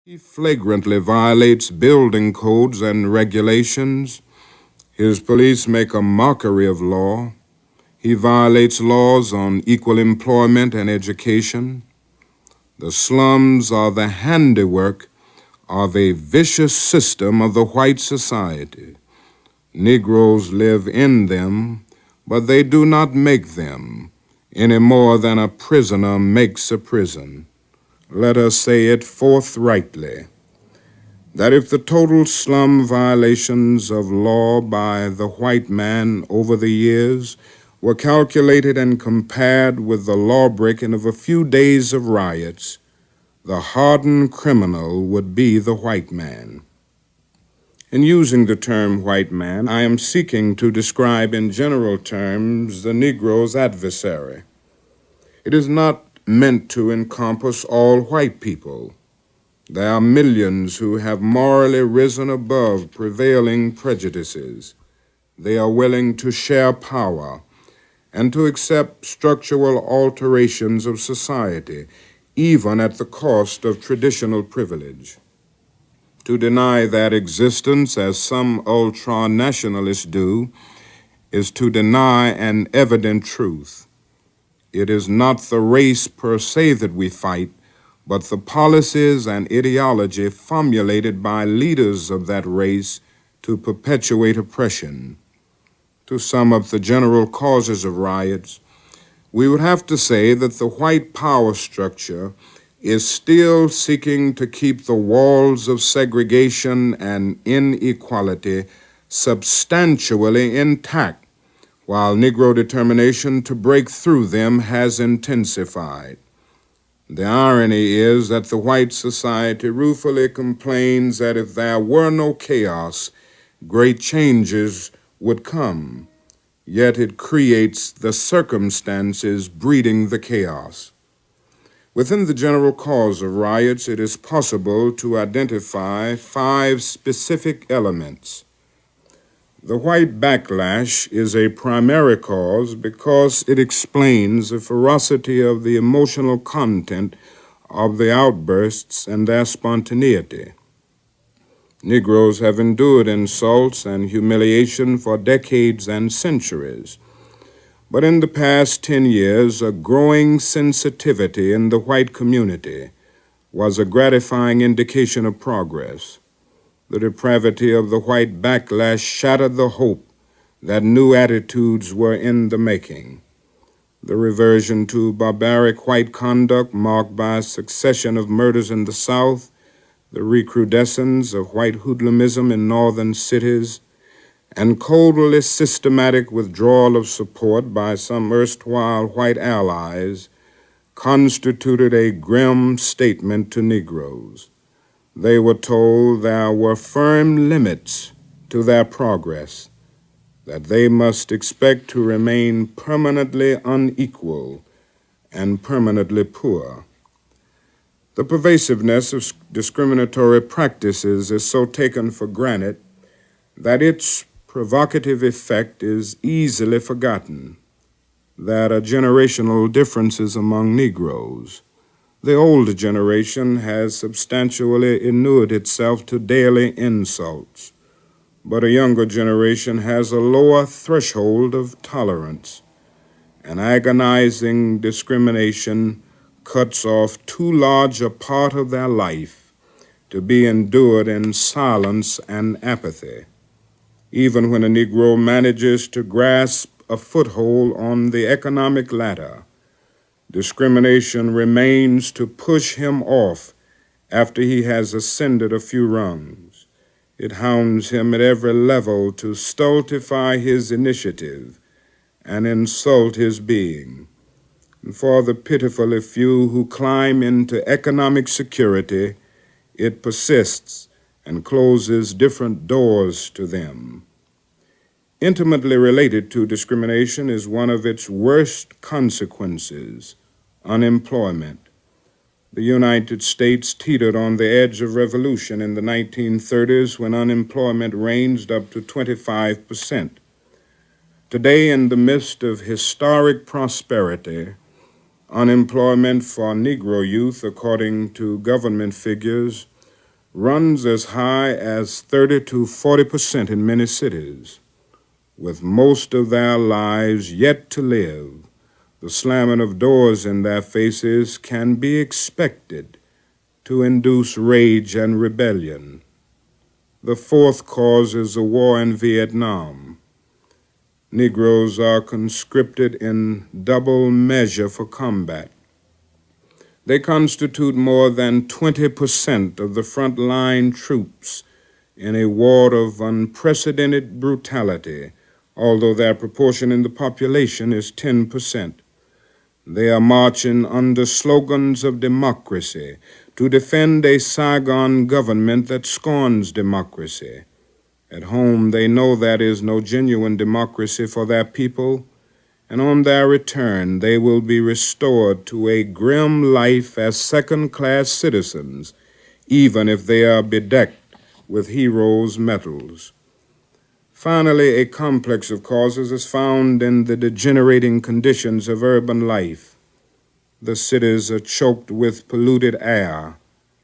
He flagrantly violates building codes and regulations. His police make a mockery of law. He violates laws on equal employment and education. The slums are the handiwork of a vicious system of the white society. Negroes live in them, but they do not make them, any more than a prisoner makes a prison. Let us say it forthrightly, that if the total slum violations of law by the white man over the years were calculated and compared with the law-breaking of a few days of riots, the hardened criminal would be the white man. In using the term white man, I am seeking to describe in general terms the Negro's adversary. It is not meant to encompass all white people. There are millions who have morally risen above prevailing prejudices. They are willing to share power and to accept structural alterations of society, even at the cost of traditional privilege. To deny that existence, as some ultra-nationalists do, is to deny an evident truth. It is not the race per se that we fight, but the policies and ideology formulated by leaders of that race to perpetuate oppression. To sum up the general causes of riots, we would have to say that the white power structure is still seeking to keep the walls of segregation and inequality substantially intact, while Negro determination to break through them has intensified. The irony is that the white society ruefully complains that if there were no chaos, great changes would come, yet it creates the circumstances breeding the chaos. Within the general cause of riots, it is possible to identify 5 specific elements. The white backlash is a primary cause because it explains the ferocity of the emotional content of the outbursts and their spontaneity. Negroes have endured insults and humiliation for decades and centuries. But in the past 10 years, a growing sensitivity in the white community was a gratifying indication of progress. The depravity of the white backlash shattered the hope that new attitudes were in the making. The reversion to barbaric white conduct marked by a succession of murders in the South, the recrudescence of white hoodlumism in northern cities, and coldly systematic withdrawal of support by some erstwhile white allies constituted a grim statement to Negroes. They were told there were firm limits to their progress, that they must expect to remain permanently unequal and permanently poor. The pervasiveness of discriminatory practices is so taken for granted that its provocative effect is easily forgotten. There are generational differences among Negroes. The older generation has substantially inured itself to daily insults, but a younger generation has a lower threshold of tolerance. An agonizing discrimination cuts off too large a part of their life to be endured in silence and apathy. Even when a Negro manages to grasp a foothold on the economic ladder, discrimination remains to push him off after he has ascended a few rungs. It hounds him at every level to stultify his initiative and insult his being. And for the pitifully few who climb into economic security, it persists and closes different doors to them. Intimately related to discrimination is one of its worst consequences, unemployment. The United States teetered on the edge of revolution in the 1930s when unemployment ranged up to 25%. Today, in the midst of historic prosperity, unemployment for Negro youth, according to government figures, runs as high as 30 to 40% in many cities. With most of their lives yet to live, the slamming of doors in their faces can be expected to induce rage and rebellion. The fourth cause is the war in Vietnam. Negroes are conscripted in double measure for combat. They constitute more than 20% of the frontline troops in a war of unprecedented brutality, although their proportion in the population is 10%. They are marching under slogans of democracy to defend a Saigon government that scorns democracy. At home, they know there is no genuine democracy for their people, and on their return, they will be restored to a grim life as second-class citizens, even if they are bedecked with heroes' medals. Finally, a complex of causes is found in the degenerating conditions of urban life. The cities are choked with polluted air,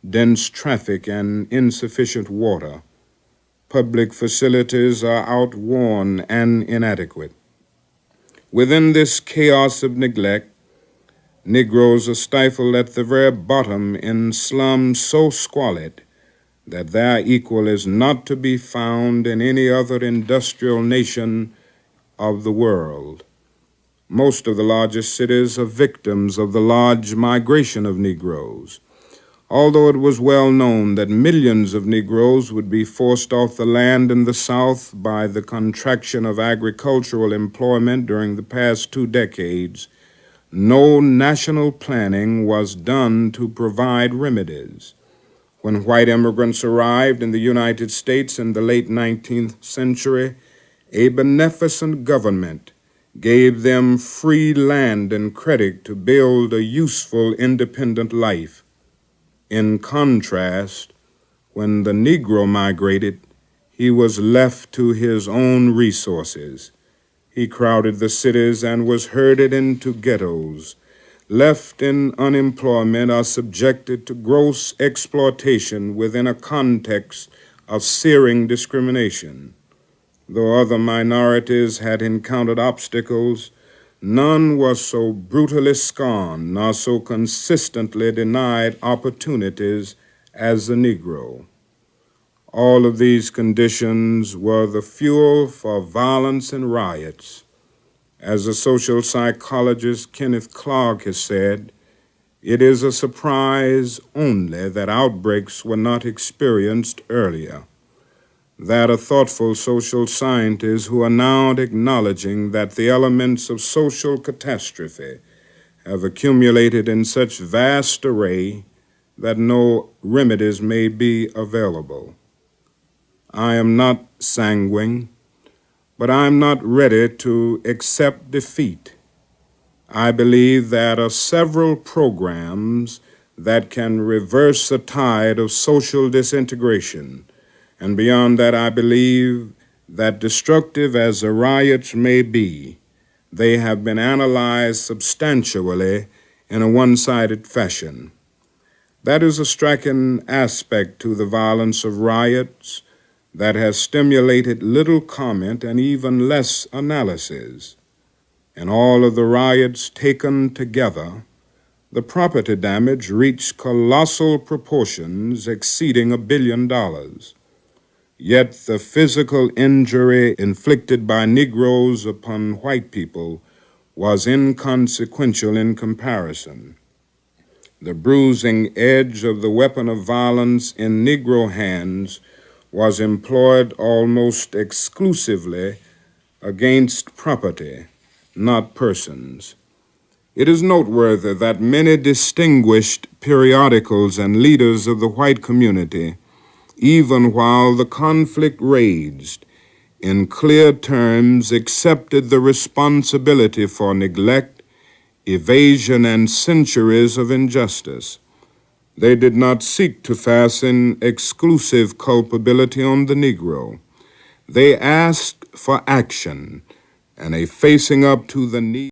dense traffic, and insufficient water. Public facilities are outworn and inadequate. Within this chaos of neglect, Negroes are stifled at the very bottom in slums so squalid that their equal is not to be found in any other industrial nation of the world. Most of the largest cities are victims of the large migration of Negroes. Although it was well known that millions of Negroes would be forced off the land in the South by the contraction of agricultural employment during the past 2 decades, no national planning was done to provide remedies. When white immigrants arrived in the United States in the late 19th century, a beneficent government gave them free land and credit to build a useful, independent life. In contrast, when the Negro migrated, he was left to his own resources. He crowded the cities and was herded into ghettos. Left in unemployment are subjected to gross exploitation within a context of searing discrimination. Though other minorities had encountered obstacles, none was so brutally scorned nor so consistently denied opportunities as the Negro. All of these conditions were the fuel for violence and riots. As the social psychologist Kenneth Clark has said, it is a surprise only that outbreaks were not experienced earlier. That a thoughtful social scientist who are now acknowledging that the elements of social catastrophe have accumulated in such vast array that no remedies may be available. I am not sanguine, but I am not ready to accept defeat. I believe there are several programs that can reverse the tide of social disintegration. And beyond that, I believe that destructive as the riots may be, they have been analyzed substantially in a one-sided fashion. That is a striking aspect to the violence of riots that has stimulated little comment and even less analysis. In all of the riots taken together, the property damage reached colossal proportions exceeding $1 billion. Yet the physical injury inflicted by Negroes upon white people was inconsequential in comparison. The bruising edge of the weapon of violence in Negro hands was employed almost exclusively against property, not persons. It is noteworthy that many distinguished periodicals and leaders of the white community, even while the conflict raged, in clear terms accepted the responsibility for neglect, evasion, and centuries of injustice. They did not seek to fasten exclusive culpability on the Negro. They asked for action and a facing up to the need